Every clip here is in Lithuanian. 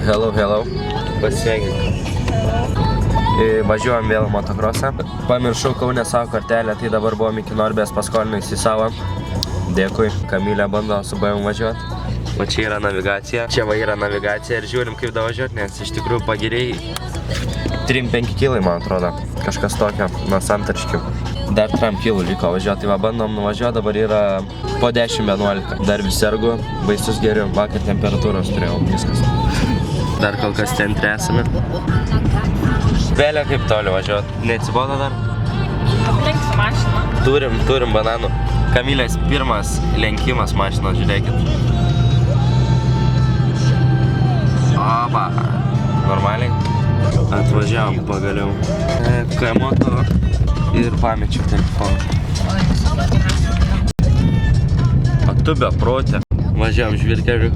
Hello. Pasveikink. Važiuojam vėl motokrosą. Pamiršau Kaune savo kortelę, tai dabar buvom iki Norbės paskolinais į savo. Dėkui, Kamilė bando su BMW važiuoti. O čia yra navigacija. Čia va yra navigacija ir žiūrim kaip davažiuoti, nes iš tikrųjų pagiriai 3-5 kilai, man atrodo. Kažkas tokio nuo Santarškių. Dar 3 kilų liko važiuoti, tai va bandom nuvažiuoti, dabar yra po 10-11. Dar vis sergu, baisus geriu, vakar temperatūros turėjau, viskas. Dar kol kas centre esame. Vėlė kaip toli važiuoti, neatsibodo dar? Aplenksiu mašiną. Turim bananų. Kamilės pirmas lenkimas mašinos, žiūrėkit. Oba, normaliai. Atvažiavom pagaliau. Kaimoto ir pamečiau telefoną. O tu be protė. Važiavom žvyrkeliu.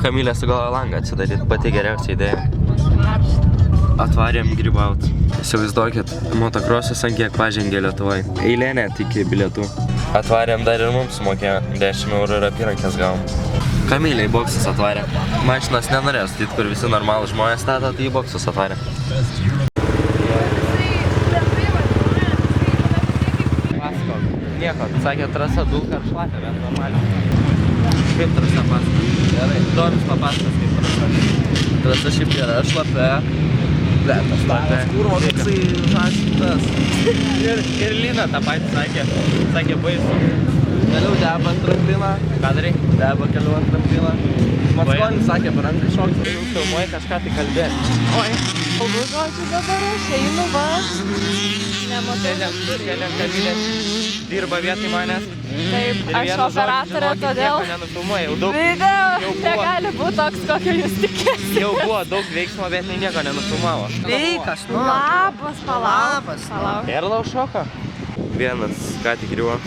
Kamilė sugalvojo langą atsidaryti, pati geriausia idėja. Atvarėm grybaut. Įsivaizduokit, motokrosas ant kiek pažengė Lietuvai. Eilė net iki bilietų. Atvarėm dar ir mums sumokėjo 10 eurų ir apyrankės gavom. Kamilė į boksus atvarė. Mašinas nenorėjo statyti, kur visi normalūs žmonės stato, tai į boksus atvarė. Pasakok, nieko, sakė trasa dulka ar šlapia, bet normaliai. Kaip trasa pasakok? Gerai, Domis papasakos kaip trasa. Trasa šiaip gera, šlapia. Bletas, kurvo toksai žaštas. Ir Lina tą patį sakė baisu. Keliau deba ant trampliną. Ką darai? Deba keliau ant trampliną. Mackonis sakė, per ranką šokti. Filmuoji kažką tai kalbėti. Oi, žodžiu dabar aš einu va. Šiandien Kamilė dirba vietoj manęs. Taip, aš operatorė, todėl nieko nenufilmuoja, jau daug. video negali būti toks, kokio jūs tikėsite. Jau buvo daug veiksmo, bet nieko nenufilmavo. Sveikas, nu. Labas, palauk. Erlau šoka. Vienas ką tik griuvo.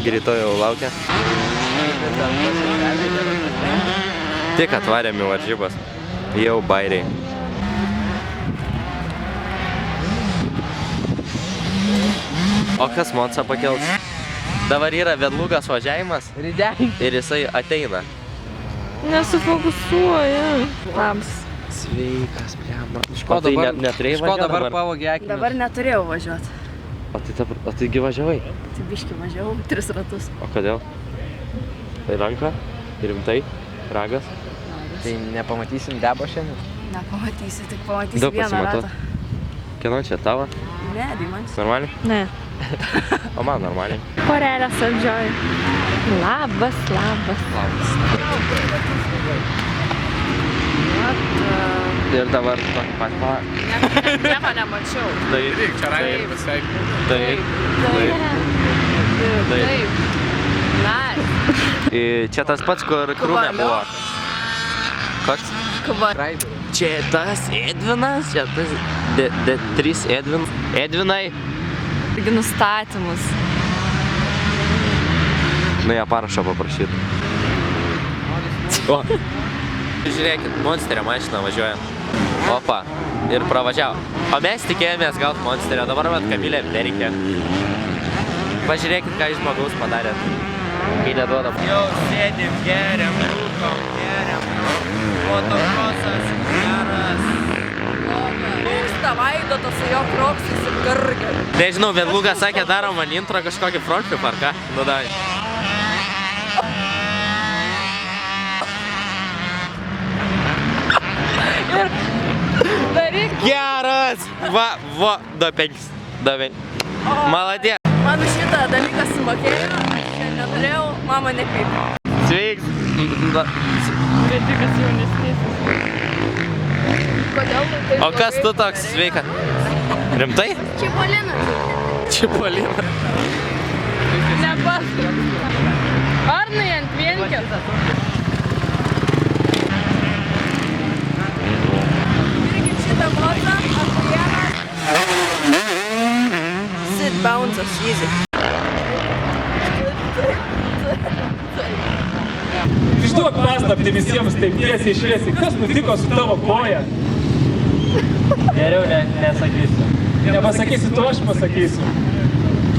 Greitojo jau laukia. Tik atvarėm į varžybas. Jau bairiai. O kas Monsą pakels? Dabar yra vedlugas važiavimas ir jisai ateina. Nesufokusuoja. Labas. Sveikas, bliamba. Ko dabar pavogė akinius? Dabar neturėjau važiuoti. O taigi važiavai? Tai biškį važiavau 3 ratus. O kodėl? Tai ranka? Rimtai? Ragas? Tai nepamatysim debo šiandien? Nepamatysi, tik pamatysi vieną ratą. Kieno čia tavo? Ne, Dimans. Normaliai? Ne. O man normaliai. Porelė saldžioji. Labas. Ir dabar tokį pat palą. Nieko nemačiau. Taip. Čia tas pats, kur krūmė buvo. Koks? Kubar. Čia tas Edvinas, čia tas D3 Edvinai. Irgi nustatymus. Nu, ją parašo paprašyti. O! Žiūrėkit, Monsterio mašina važiuoja. Opa, ir pravažiavo. O mes tikėjomės gauti Monsterio, dabar vat Kamilė nereikia. Pažiūrėkit, ką iš žmogaus padarėt. Kai neduodam. Jau sėdim, geriam, rūkom, geriam. Motokrosas geras. Trūksta Vaidoto su jo kroksais ir gargė. Nežinau, Vedlugas sakė, darom man intro kažkokį frontflip ar ką? Nu davai. Ir daryk. Geras! Va, 2-5. Maladė. Man šitą dalyką sumokėjo, aš neturėjau, mama nekreipė. Sveiks. Bet tik jaunesnysis. Kodėl tu taip? O kas tu toks sveika? Rimtai? Čipolina. Nepasakok. Arnai ant vienkės. Irgi šitą motą, aprienas. Sit bounces, easy. Išduok paslaptį visiems taip tiesiai šviesiai. Kas nutiko su tavo koja? Geriau nesakysiu. Nepasakysiu, tu aš pasakysiu.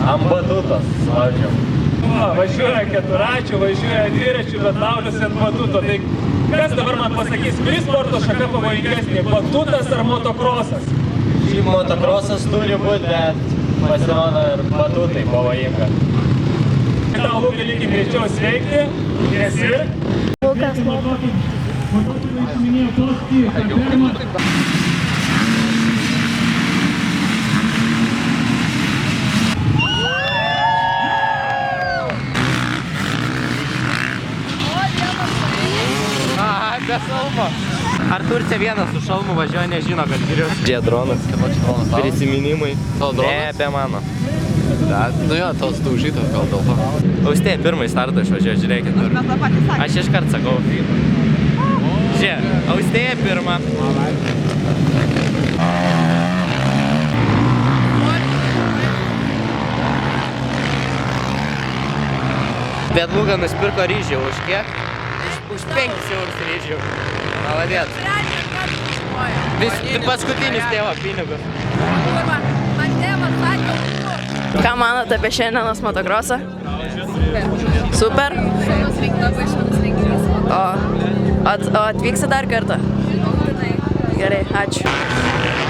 Ant batutos važiuojam. Važiuoja keturačių, važiuoja dviračių, bet lauliasi ant batuto. Tai Kas dabar man pasakys, kuri sporto šaka pavojingesnė, batutas ar motokrosas? Šį motokrosas turi būti, bet pasirodo ir batutai pavojinga. Tau Lukai reikia greičiau sveikti, nesirk. Aha, be šalmo. Ar turite vienas su šalmu važiuoja, nežino, kad geriau. Čia dronas. Prisiminimai. Ne, be mano. Nu jo, tos daužytos gal dėl to. Austėja pirmąjį startą išvažiuoja, žiūrėkit. Aš iškart sakau. Žiūrėk, Austėja pirmą. Bet Luka nusipirko ryžių, už kiek? Už 5 eurus ryžių. Maladėt. Paskutinis tėvo pinigus. Ką manote apie šiandienos motokrosą? Super? O atvyksi dar kartą? Gerai, ačiū.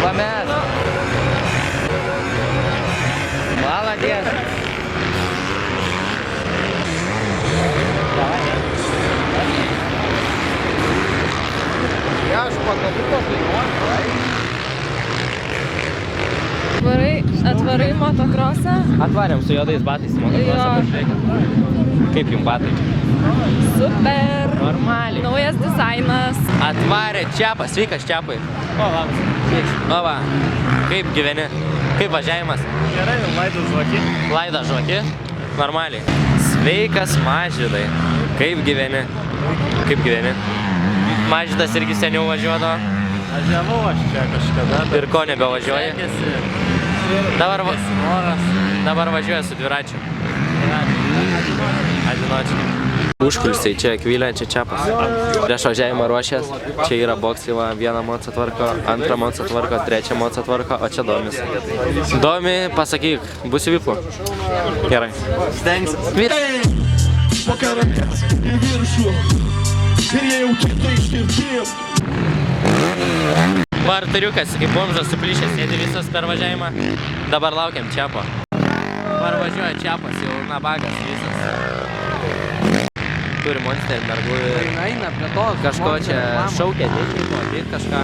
Pames. Maladėt. Aš pakabuko Atvarai motokrosą? Atvarėm su juodais batais į motokrosą, pažiūrėkit. Kaip jums batai? Super! Normaliai. Naujas dizainas. Atvarė Čiapas, sveikas Čiapai. O, labas. O, va. Kaip gyveni? Kaip važiavimas? Gerai, laidas žvaki. Laidas žvaki? Normaliai. Sveikas Mažydai. Kaip gyveni? Kaip gyveni? Mažydas irgi seniau važiuodavo. Važiavau aš čia kažkada. Ir ko nebevažiuoji? Dabar važiuoja su dviračiu. Adinočiai. Užkulsiai, čia Akvilė, čia Čiapas. Prieš važiavimą ruošęs. Čia yra boksai, va, vieną mocą tvarko, antrą mocą tvarko, trečią mocą tvarko, o čia Domis. Domi, pasakyk, būsi vipu? Gerai. Stengsis. Pakaramės į viršų ir jie jau kitai ištirpėjo. Bartariukas, kaip bomžas suplyšęs, sėdi visas per važiavimą. Dabar laukiam Čiapo. Dabar važiuoja Čiapas, jau nabagas visas. Turi monsterį mergų ir Eina prie to. kažko čia šaukia, nežinau, ateit kažką.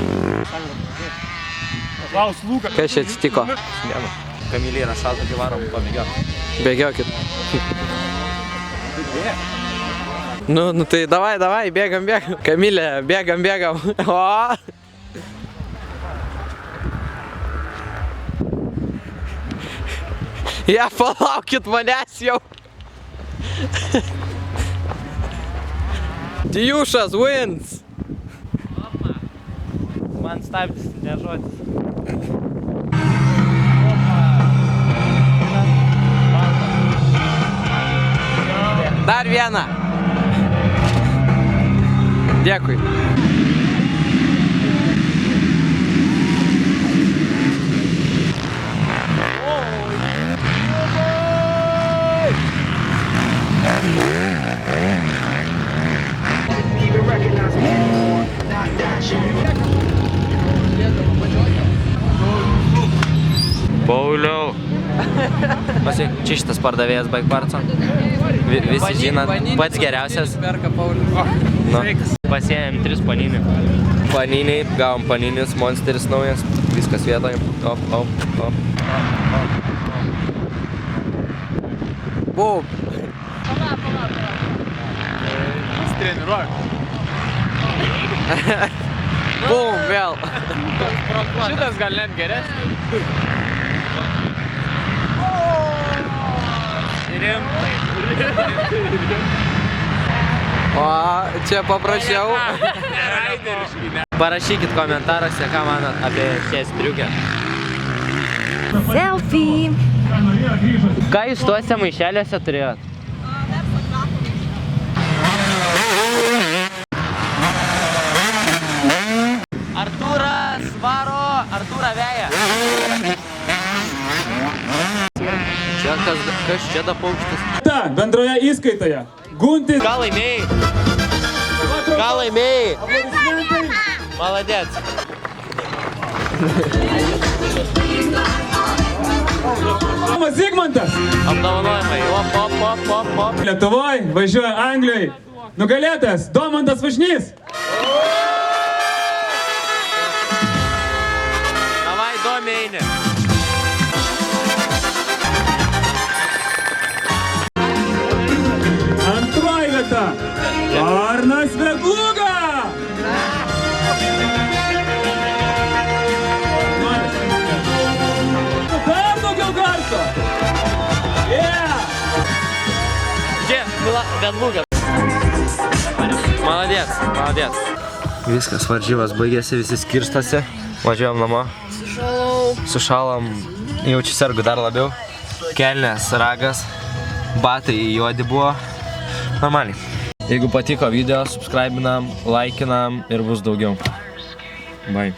Klaus Luka. Kas čia atsitiko? Kamilė yra šalta, tai varom, pabėgiok. Bėgiokit. Nu tai davai, bėgam. Kamilė, bėgam. O! Ja, palaukit manęs jau. Tijušas wins. Man stabdis, ne žodis. Dar vieną. Dėkui. Pauliau. Čia šitas pardavėjas Bike Partso. Visi žinot, pats geriausias. Nu, pasiėmėm 3 paninį. Paniniai, gavom paninis, monsteris naujas. Viskas vietoj. Op. Bum. Treniruok. Bum, vėl. Šitas gal net geresnis. O, čia paprašiau. Parašykit komentaruose, ką manot apie šią striukę. Selfie. Ką jūs tuose maišeliuose turėjot? Artūras varo, Artūrą veja. Kas čia da paukštis? Bendroje įskaitoje. Guntis. Ką laimėjai? Ką laimėjai? Maladėts. Tomas Zigmantas. Apdovanojimai. Op. Lietuvoje važiuoja Anglijai. Nugalėtas Domantas Vašnys. Davai, Domi eini. Antroji vieta. Arnas Vegluga. Dar daugiau garso. Čia, Vegluga. Maladėts. Viskas, varžybas baigėsi, visi skirstosi. Važiuojam namo. Sušalom, jaučiu sergu dar labiau. Kelnės, ragas, batai juodi buvo. Normaliai. Jeigu patiko video, subscribinam, laikinam ir bus daugiau. Bye.